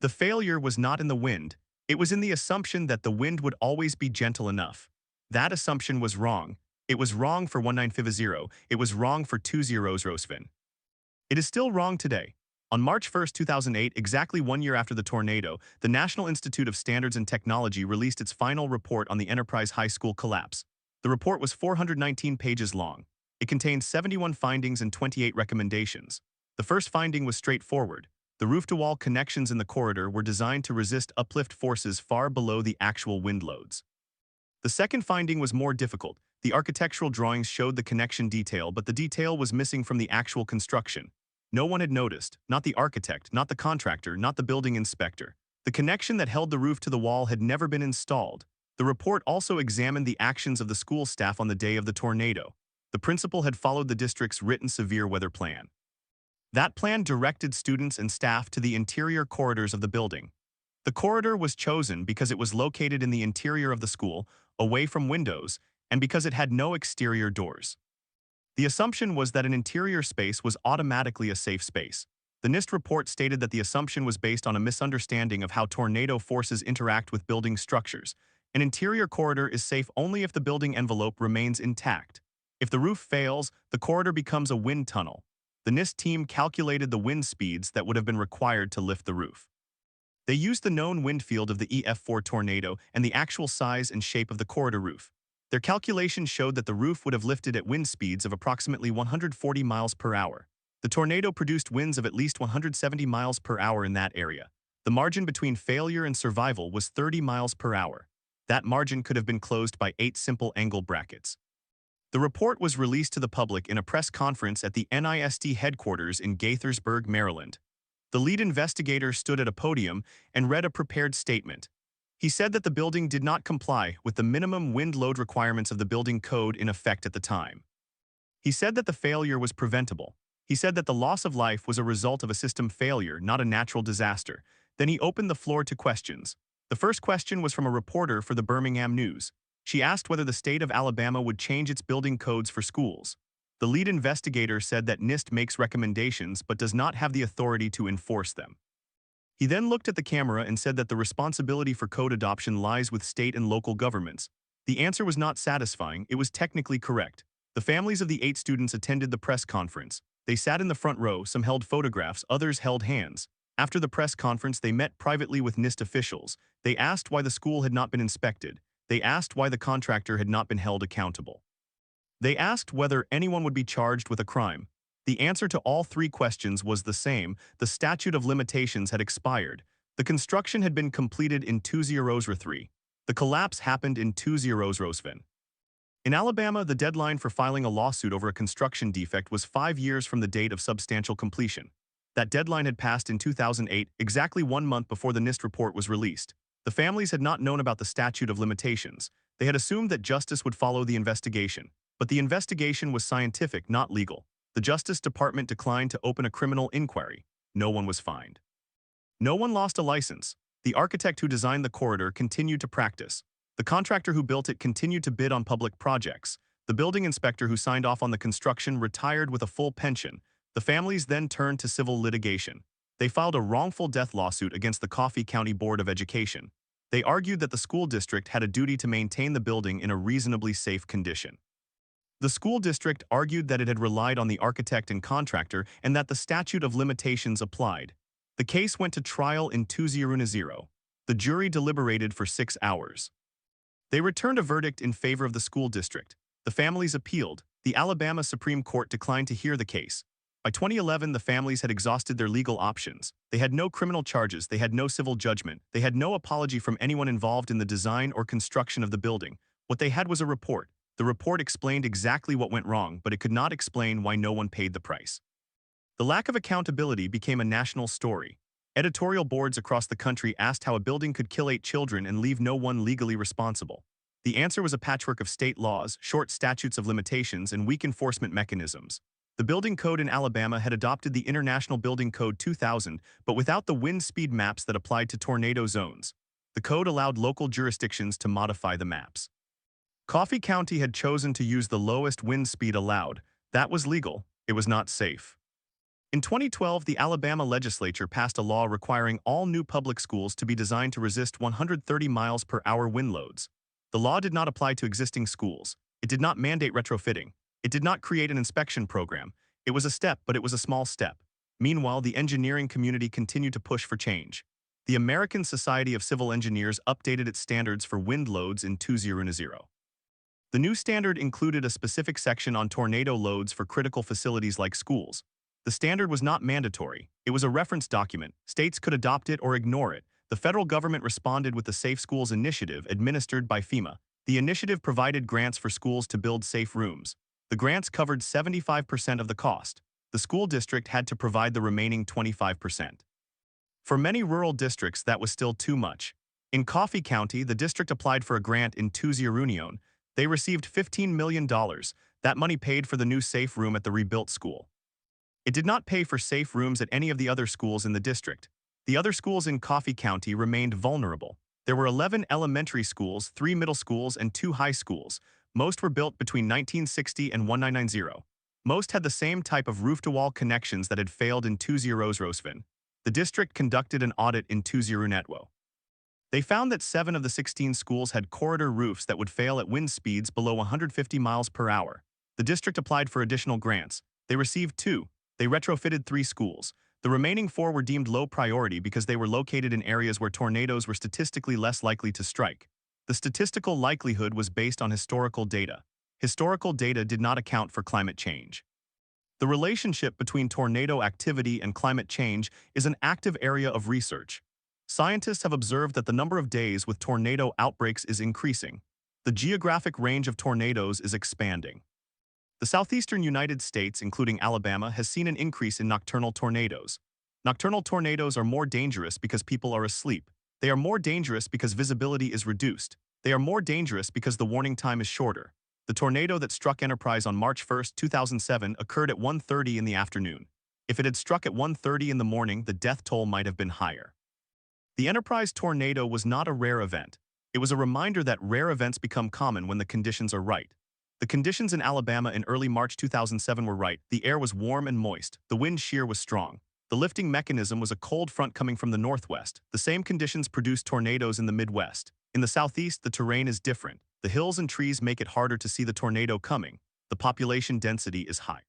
The failure was not in the wind. It was in the assumption that the wind would always be gentle enough. That assumption was wrong. It was wrong for 1950. It was wrong for 20 Rosvin. It is still wrong today. On March 1, 2008, exactly 1 year after the tornado, the National Institute of Standards and Technology released its final report on the Enterprise High School collapse. The report was 419 pages long. It contained 71 findings and 28 recommendations. The first finding was straightforward. The roof-to-wall connections in the corridor were designed to resist uplift forces far below the actual wind loads. The second finding was more difficult. The architectural drawings showed the connection detail, but the detail was missing from the actual construction. No one had noticed, not the architect, not the contractor, not the building inspector. The connection that held the roof to the wall had never been installed. The report also examined the actions of the school staff on the day of the tornado. The principal had followed the district's written severe weather plan. That plan directed students and staff to the interior corridors of the building. The corridor was chosen because it was located in the interior of the school, away from windows, and because it had no exterior doors. The assumption was that an interior space was automatically a safe space. The NIST report stated that the assumption was based on a misunderstanding of how tornado forces interact with building structures. An interior corridor is safe only if the building envelope remains intact. If the roof fails, the corridor becomes a wind tunnel. The NIST team calculated the wind speeds that would have been required to lift the roof. They used the known wind field of the EF4 tornado and the actual size and shape of the corridor roof. Their calculations showed that the roof would have lifted at wind speeds of approximately 140 miles per hour. The tornado produced winds of at least 170 miles per hour in that area. The margin between failure and survival was 30 miles per hour. That margin could have been closed by 8 simple angle brackets. The report was released to the public in a press conference at the NIST headquarters in Gaithersburg, Maryland. The lead investigator stood at a podium and read a prepared statement. He said that the building did not comply with the minimum wind load requirements of the building code in effect at the time. He said that the failure was preventable. He said that the loss of life was a result of a system failure, not a natural disaster. Then he opened the floor to questions. The first question was from a reporter for the Birmingham News. She asked whether the state of Alabama would change its building codes for schools. The lead investigator said that NIST makes recommendations but does not have the authority to enforce them. He then looked at the camera and said that the responsibility for code adoption lies with state and local governments. The answer was not satisfying, it was technically correct. The families of the 8 students attended the press conference. They sat in the front row, some held photographs, others held hands. After the press conference, they met privately with NIST officials. They asked why the school had not been inspected. They asked why the contractor had not been held accountable. They asked whether anyone would be charged with a crime. The answer to all 3 questions was the same: the statute of limitations had expired. The construction had been completed in 2003. The collapse happened in 2007. In Alabama, the deadline for filing a lawsuit over a construction defect was 5 years from the date of substantial completion. That deadline had passed in 2008, exactly 1 month before the NIST report was released. The families had not known about the statute of limitations. They had assumed that justice would follow the investigation. But the investigation was scientific, not legal. The Justice Department declined to open a criminal inquiry. No one was fined. No one lost a license. The architect who designed the corridor continued to practice. The contractor who built it continued to bid on public projects. The building inspector who signed off on the construction retired with a full pension. The families then turned to civil litigation. They filed a wrongful death lawsuit against the Coffee County Board of Education. They argued that the school district had a duty to maintain the building in a reasonably safe condition. The school district argued that it had relied on the architect and contractor and that the statute of limitations applied. The case went to trial in 2010. The jury deliberated for 6 hours. They returned a verdict in favor of the school district. The families appealed. The Alabama Supreme Court declined to hear the case. By 2011, the families had exhausted their legal options. They had no criminal charges, they had no civil judgment, they had no apology from anyone involved in the design or construction of the building. What they had was a report. The report explained exactly what went wrong, but it could not explain why no one paid the price. The lack of accountability became a national story. Editorial boards across the country asked how a building could kill 8 children and leave no one legally responsible. The answer was a patchwork of state laws, short statutes of limitations, and weak enforcement mechanisms. The building code in Alabama had adopted the International Building Code 2000, but without the wind speed maps that applied to tornado zones. The code allowed local jurisdictions to modify the maps. Coffee County had chosen to use the lowest wind speed allowed. That was legal. It was not safe. In 2012, the Alabama legislature passed a law requiring all new public schools to be designed to resist 130 miles per hour wind loads. The law did not apply to existing schools. It did not mandate retrofitting. It did not create an inspection program. It was a step, but it was a small step. Meanwhile, the engineering community continued to push for change. The American Society of Civil Engineers updated its standards for wind loads in 2010. The new standard included a specific section on tornado loads for critical facilities like schools. The standard was not mandatory. It was a reference document. States could adopt it or ignore it. The federal government responded with the Safe Schools Initiative administered by FEMA. The initiative provided grants for schools to build safe rooms. The grants covered 75% of the cost. The school district had to provide the remaining 25%. For many rural districts, that was still too much. In Coffee County, the district applied for a grant in 2011. They received $15 million. That money paid for the new safe room at the rebuilt school. It did not pay for safe rooms at any of the other schools in the district. The other schools in Coffee County remained vulnerable. There were 11 elementary schools, 3 middle schools, and 2 high schools. Most were built between 1960 and 1990. Most had the same type of roof-to-wall connections that had failed in 2007. The district conducted an audit in 2012. They found that 7 of the 16 schools had corridor roofs that would fail at wind speeds below 150 miles per hour. The district applied for additional grants. They received 2. They retrofitted 3 schools. The remaining 4 were deemed low priority because they were located in areas where tornadoes were statistically less likely to strike. The statistical likelihood was based on historical data. Historical data did not account for climate change. The relationship between tornado activity and climate change is an active area of research. Scientists have observed that the number of days with tornado outbreaks is increasing. The geographic range of tornadoes is expanding. The southeastern United States, including Alabama, has seen an increase in nocturnal tornadoes. Nocturnal tornadoes are more dangerous because people are asleep. They are more dangerous because visibility is reduced. They are more dangerous because the warning time is shorter. The tornado that struck Enterprise on March 1, 2007 occurred at 1:30 in the afternoon. If it had struck at 1:30 in the morning, the death toll might have been higher. The Enterprise tornado was not a rare event. It was a reminder that rare events become common when the conditions are right. The conditions in Alabama in early March 2007 were right. The air was warm and moist. The wind shear was strong. The lifting mechanism was a cold front coming from the northwest. The same conditions produced tornadoes in the Midwest. In the southeast, the terrain is different. The hills and trees make it harder to see the tornado coming. The population density is high.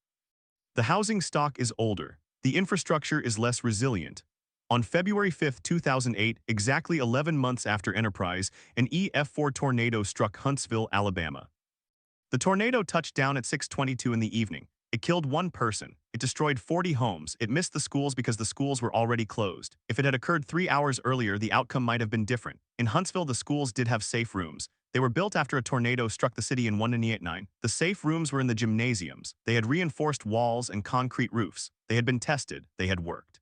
The housing stock is older. The infrastructure is less resilient. On February 5, 2008, exactly 11 months after Enterprise, an EF4 tornado struck Huntsville, Alabama. The tornado touched down at 6:22 in the evening. It killed one person. It destroyed 40 homes. It missed the schools because the schools were already closed. If it had occurred 3 hours earlier, the outcome might have been different. In Huntsville, the schools did have safe rooms. They were built after a tornado struck the city in 1989. The safe rooms were in the gymnasiums. They had reinforced walls and concrete roofs. They had been tested. They had worked.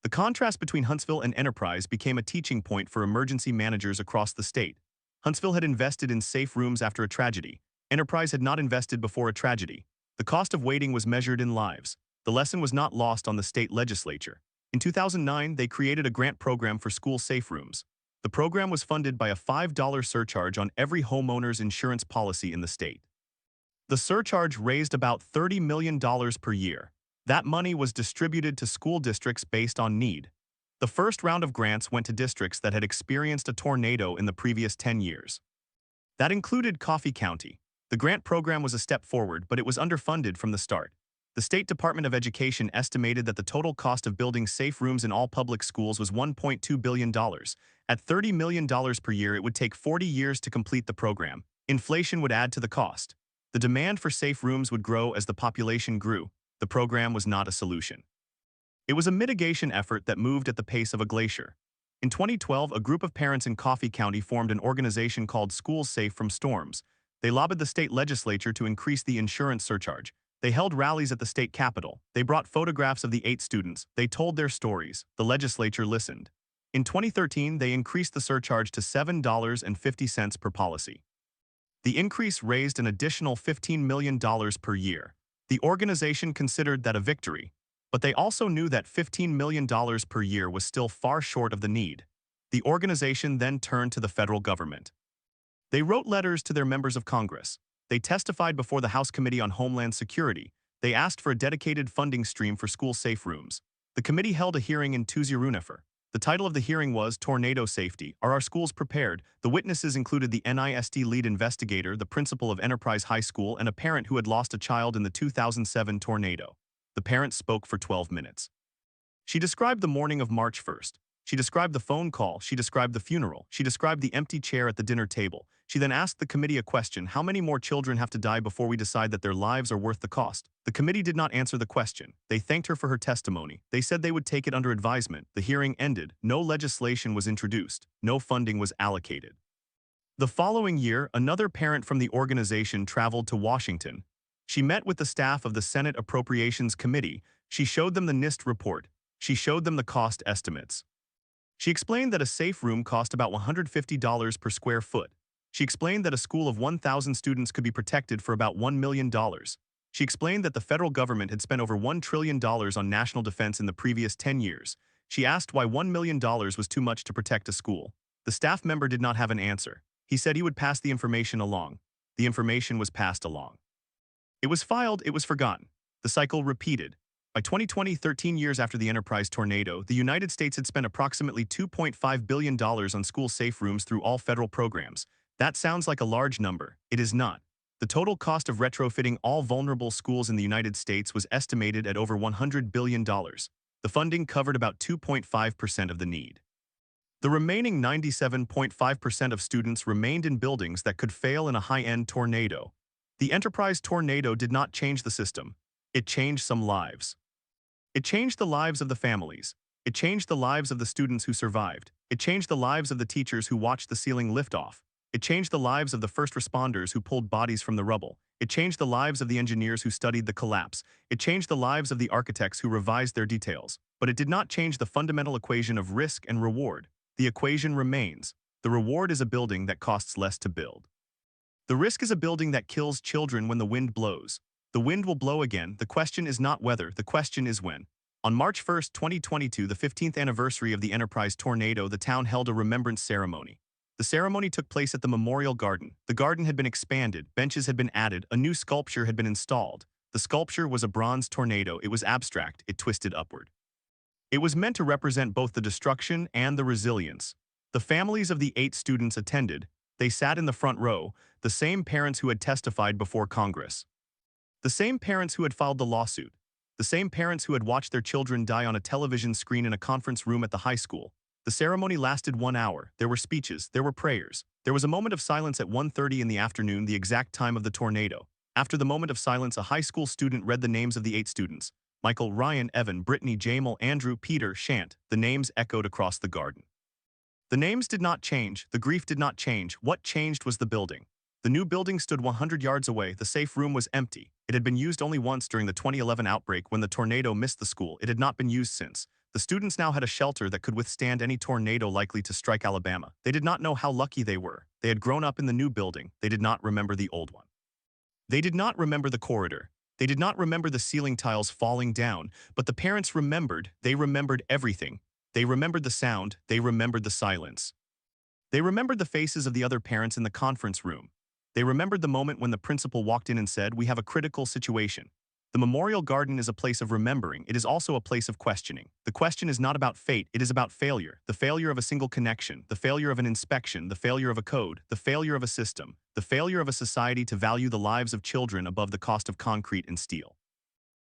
The contrast between Huntsville and Enterprise became a teaching point for emergency managers across the state. Huntsville had invested in safe rooms after a tragedy. Enterprise had not invested before a tragedy. The cost of waiting was measured in lives. The lesson was not lost on the state legislature. In 2009, they created a grant program for school safe rooms. The program was funded by a $5 surcharge on every homeowner's insurance policy in the state. The surcharge raised about $30 million per year. That money was distributed to school districts based on need. The first round of grants went to districts that had experienced a tornado in the previous 10 years. That included Coffee County. The grant program was a step forward, but it was underfunded from the start. The State Department of Education estimated that the total cost of building safe rooms in all public schools was $1.2 billion. At $30 million per year, it would take 40 years to complete the program. Inflation would add to the cost. The demand for safe rooms would grow as the population grew. The program was not a solution. It was a mitigation effort that moved at the pace of a glacier. In 2012, a group of parents in Coffee County formed an organization called Schools Safe from Storms. They lobbied the state legislature to increase the insurance surcharge. They held rallies at the state capitol. They brought photographs of the 8 students. They told their stories. The legislature listened. In 2013, they increased the surcharge to $7.50 per policy. The increase raised an additional $15 million per year. The organization considered that a victory, but they also knew that $15 million per year was still far short of the need. The organization then turned to the federal government. They wrote letters to their members of Congress. They testified before the House Committee on Homeland Security. They asked for a dedicated funding stream for school safe rooms. The committee held a hearing in Tuesday. The title of the hearing was Tornado Safety. Are Our Schools Prepared? The witnesses included the NISD lead investigator, the principal of Enterprise High School, and a parent who had lost a child in the 2007 tornado. The parent spoke for 12 minutes. She described the morning of March 1st. She described the phone call. She described the funeral. She described the empty chair at the dinner table. She then asked the committee a question: how many more children have to die before we decide that their lives are worth the cost? The committee did not answer the question. They thanked her for her testimony. They said they would take it under advisement. The hearing ended. No legislation was introduced. No funding was allocated. The following year, another parent from the organization traveled to Washington. She met with the staff of the Senate Appropriations Committee. She showed them the NIST report. She showed them the cost estimates. She explained that a safe room cost about $150 per square foot. She explained that a school of 1,000 students could be protected for about $1 million. She explained that the federal government had spent over $1 trillion on national defense in the previous 10 years. She asked why $1 million was too much to protect a school. The staff member did not have an answer. He said he would pass the information along. The information was passed along. It was filed, it was forgotten. The cycle repeated. By 2020, 13 years after the Enterprise tornado, the United States had spent approximately $2.5 billion on school safe rooms through all federal programs. That sounds like a large number. It is not. The total cost of retrofitting all vulnerable schools in the United States was estimated at over $100 billion. The funding covered about 2.5% of the need. The remaining 97.5% of students remained in buildings that could fail in a high-end tornado. The Enterprise tornado did not change the system. It changed some lives. It changed the lives of the families. It changed the lives of the students who survived. It changed the lives of the teachers who watched the ceiling lift off. It changed the lives of the first responders who pulled bodies from the rubble. It changed the lives of the engineers who studied the collapse. It changed the lives of the architects who revised their details. But it did not change the fundamental equation of risk and reward. The equation remains. The reward is a building that costs less to build. The risk is a building that kills children when the wind blows. The wind will blow again. The question is not whether, the question is when. On March 1, 2022, the 15th anniversary of the Enterprise tornado, the town held a remembrance ceremony. The ceremony took place at the Memorial Garden. The garden had been expanded, benches had been added, a new sculpture had been installed. The sculpture was a bronze tornado. It was abstract, it twisted upward. It was meant to represent both the destruction and the resilience. The families of the 8 students attended. They sat in the front row, the same parents who had testified before Congress. The same parents who had filed the lawsuit. The same parents who had watched their children die on a television screen in a conference room at the high school. The ceremony lasted 1 hour. There were speeches, there were prayers. There was a moment of silence at 1:30 in the afternoon, the exact time of the tornado. After the moment of silence, a high school student read the names of the 8 students. Michael, Ryan, Evan, Brittany, Jamal, Andrew, Peter, Shant. The names echoed across the garden. The names did not change, the grief did not change. What changed was the building. The new building stood 100 yards away. The safe room was empty. It had been used only once during the 2011 outbreak when the tornado missed the school. It had not been used since. The students now had a shelter that could withstand any tornado likely to strike Alabama. They did not know how lucky they were. They had grown up in the new building. They did not remember the old one. They did not remember the corridor. They did not remember the ceiling tiles falling down, but the parents remembered. They remembered everything. They remembered the sound. They remembered the silence. They remembered the faces of the other parents in the conference room. They remembered the moment when the principal walked in and said, "We have a critical situation." The Memorial Garden is a place of remembering. It is also a place of questioning. The question is not about fate, it is about failure. The failure of a single connection, the failure of an inspection, the failure of a code, the failure of a system, the failure of a society to value the lives of children above the cost of concrete and steel.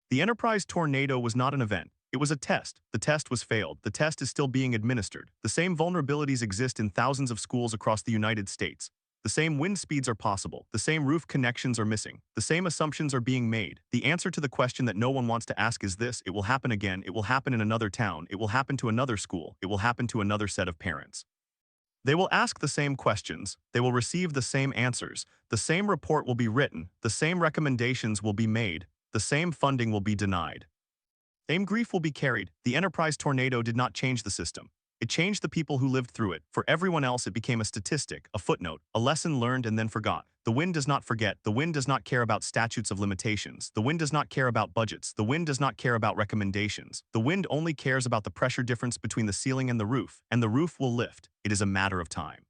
The Enterprise tornado was not an event. It was a test. The test was failed. The test is still being administered. The same vulnerabilities exist in thousands of schools across the United States. The same wind speeds are possible. The same roof connections are missing. The same assumptions are being made. The answer to the question that no one wants to ask is this: it will happen again. It will happen in another town. It will happen to another school. It will happen to another set of parents. They will ask the same questions. They will receive the same answers. The same report will be written. The same recommendations will be made. The same funding will be denied. Same grief will be carried. The Enterprise tornado did not change the system. It changed the people who lived through it. For everyone else, it became a statistic, a footnote, a lesson learned and then forgot. The wind does not forget. The wind does not care about statutes of limitations. The wind does not care about budgets. The wind does not care about recommendations. The wind only cares about the pressure difference between the ceiling and the roof. And the roof will lift. It is a matter of time.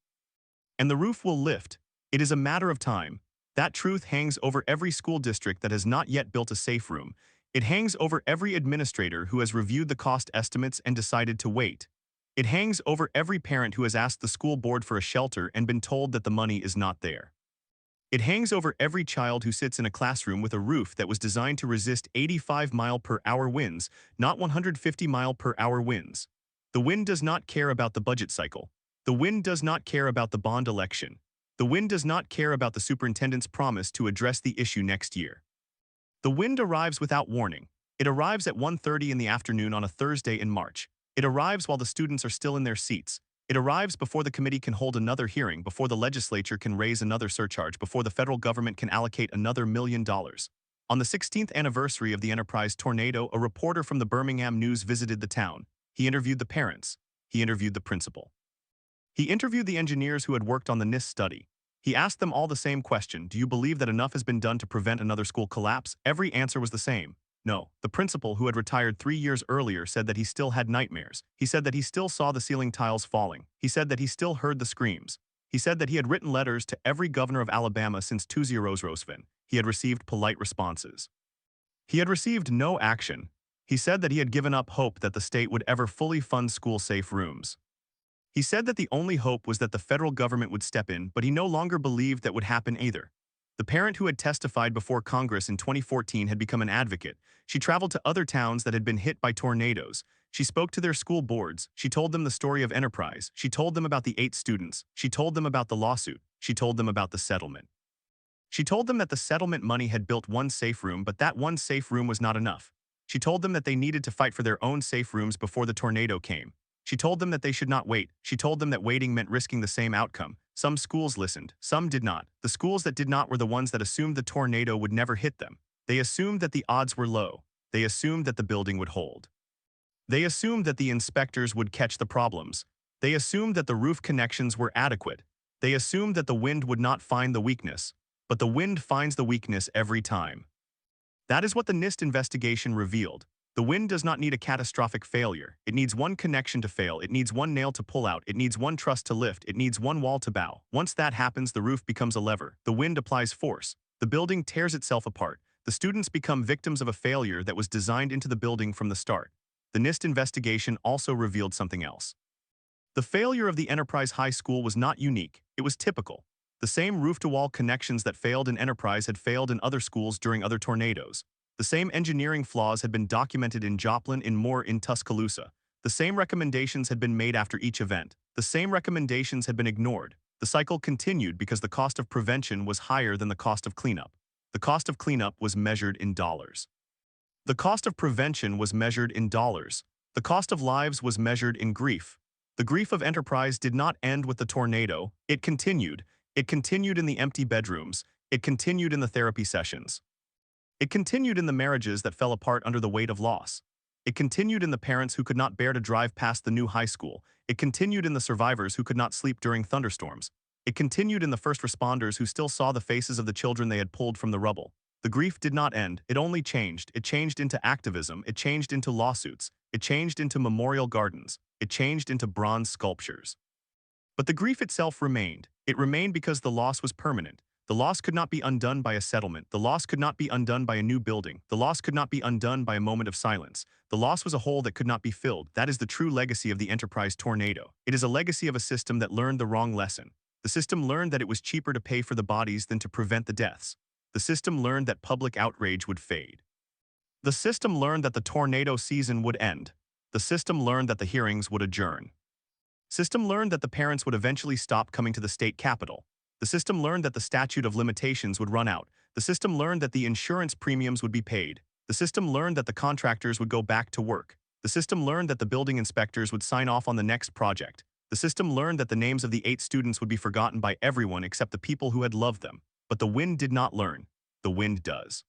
And the roof will lift. It is a matter of time. That truth hangs over every school district that has not yet built a safe room. It hangs over every administrator who has reviewed the cost estimates and decided to wait. It hangs over every parent who has asked the school board for a shelter and been told that the money is not there. It hangs over every child who sits in a classroom with a roof that was designed to resist 85-mile-per-hour winds, not 150-mile-per-hour winds. The wind does not care about the budget cycle. The wind does not care about the bond election. The wind does not care about the superintendent's promise to address the issue next year. The wind arrives without warning. It arrives at 1:30 in the afternoon on a Thursday in March. It arrives while the students are still in their seats. It arrives before the committee can hold another hearing, before the legislature can raise another surcharge, before the federal government can allocate another $1 million. On the 16th anniversary of the Enterprise tornado, a reporter from the Birmingham News visited the town. He interviewed the parents. He interviewed the principal. He interviewed the engineers who had worked on the NIST study. He asked them all the same question: do you believe that enough has been done to prevent another school collapse? Every answer was the same. No. The principal, who had retired 3 years earlier, said that he still had nightmares. He said that he still saw the ceiling tiles falling. He said that he still heard the screams. He said that he had written letters to every governor of Alabama since 2007. He had received polite responses. He had received no action. He said that he had given up hope that the state would ever fully fund school-safe rooms. He said that the only hope was that the federal government would step in, but he no longer believed that would happen either. The parent who had testified before Congress in 2014 had become an advocate. She traveled to other towns that had been hit by tornadoes. She spoke to their school boards. She told them the story of Enterprise. She told them about the 8 students. She told them about the lawsuit. She told them about the settlement. She told them that the settlement money had built one safe room, but that one safe room was not enough. She told them that they needed to fight for their own safe rooms before the tornado came. She told them that they should not wait. She told them that waiting meant risking the same outcome. Some schools listened, some did not. The schools that did not were the ones that assumed the tornado would never hit them. They assumed that the odds were low. They assumed that the building would hold. They assumed that the inspectors would catch the problems. They assumed that the roof connections were adequate. They assumed that the wind would not find the weakness. But the wind finds the weakness every time. That is what the NIST investigation revealed. The wind does not need a catastrophic failure. It needs one connection to fail. It needs one nail to pull out. It needs one truss to lift. It needs one wall to bow. Once that happens, the roof becomes a lever. The wind applies force. The building tears itself apart. The students become victims of a failure that was designed into the building from the start. The NIST investigation also revealed something else. The failure of the Enterprise High School was not unique. It was typical. The same roof-to-wall connections that failed in Enterprise had failed in other schools during other tornadoes. The same engineering flaws had been documented in Joplin, in Moore, in Tuscaloosa. The same recommendations had been made after each event. The same recommendations had been ignored. The cycle continued because the cost of prevention was higher than the cost of cleanup. The cost of cleanup was measured in dollars. The cost of prevention was measured in dollars. The cost of lives was measured in grief. The grief of Enterprise did not end with the tornado. It continued. It continued in the empty bedrooms. It continued in the therapy sessions. It continued in the marriages that fell apart under the weight of loss. It continued in the parents who could not bear to drive past the new high school. It continued in the survivors who could not sleep during thunderstorms. It continued in the first responders who still saw the faces of the children they had pulled from the rubble. The grief did not end. It only changed. It changed into activism. It changed into lawsuits. It changed into memorial gardens. It changed into bronze sculptures. But the grief itself remained. It remained because the loss was permanent. The loss could not be undone by a settlement. The loss could not be undone by a new building. The loss could not be undone by a moment of silence. The loss was a hole that could not be filled. That is the true legacy of the Enterprise tornado. It is a legacy of a system that learned the wrong lesson. The system learned that it was cheaper to pay for the bodies than to prevent the deaths. The system learned that public outrage would fade. The system learned that the tornado season would end. The system learned that the hearings would adjourn. System learned that the parents would eventually stop coming to the state capitol. The system learned that the statute of limitations would run out. The system learned that the insurance premiums would be paid. The system learned that the contractors would go back to work. The system learned that the building inspectors would sign off on the next project. The system learned that the names of the 8 students would be forgotten by everyone except the people who had loved them. But the wind did not learn. The wind does.